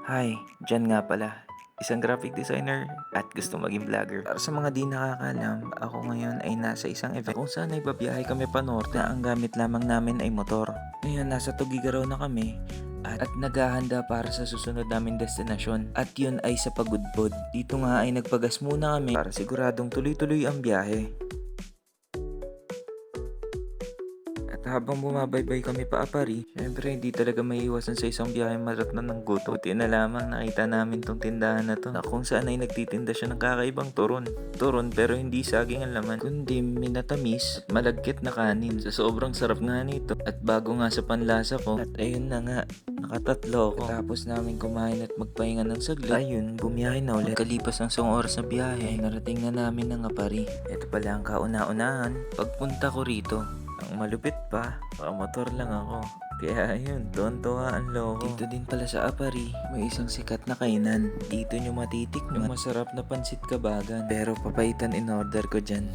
Hi, Jan nga pala. Isang graphic designer at gusto maging vlogger. Para sa mga di nakakalam, ako ngayon ay nasa isang event kung saan ay babiyahe kami pa norte na ang gamit lamang namin ay motor. Ngayon nasa Tugigaraw na kami at naghahanda para sa susunod naming destinasyon at yun ay sa Pagudpod. Dito nga ay nagpagas muna kami para siguradong tuloy-tuloy ang biyahe. At habang bumabaybay kami pa Apari, syempre hindi talaga maiiwasan sa isang biyahe maratnan ng gutom. Buti na lamang nakita namin tong tindahan na to na kung saan ay nagtitinda siya ng kakaibang turon. Turon pero hindi saging ang laman, kundi minatamis at malagkit na kanin. Sa sobrang sarap nga nito at bago nga sa panlasa ko. At ayun na nga, nakatatlo ko. Tapos namin kumain at magpahinga ng saglit. Ayun, bumiyahe na ulit. Kalipas ng 1 oras na biyahe, ay narating na namin ng Apari. Ito pala ang kauna-unahan. Pagpunta ko rito, ang malupit pa, motor lang ako. Kaya ayun, tuwan-tuwa ang loko. Dito din pala sa Apari, may isang sikat na kainan. Dito nyo matitikman yung masarap na pansit kabagan. Pero papaitan in order ko dyan.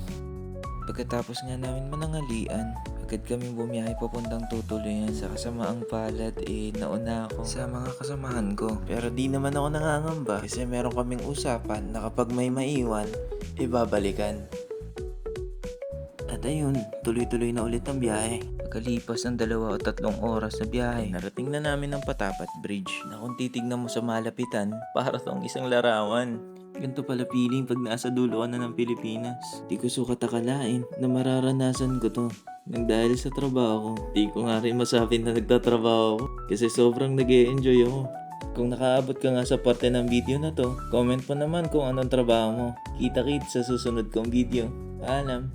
Pagkatapos nga namin manangalian, agad kami bumiyahe papuntang Tutuloyan. Sa kasamaang palad nauna ako sa mga kasamahan ko. Pero di naman ako nangangamba kasi meron kaming usapan na kapag may maiwan, ibabalikan. At ayun, tuloy-tuloy na ulit ang biyahe. Pagkalipas ng 2 o 3 oras na biyahe, narating na namin ang Patapat Bridge na kung titignan mo sa malapitan, para tong isang larawan. Ganito pala feeling pag nasa dulo ka na ng Pilipinas. Di ko sukat akalain na mararanasan ko to. Nang dahil sa trabaho ko, di ko nga rin masabi na nagtatrabaho ako kasi sobrang nag-e-enjoy ako. Kung nakaabot ka nga sa parte ng video na to, comment mo naman kung anong trabaho mo. Kita-kits sa susunod kong video. Paalam!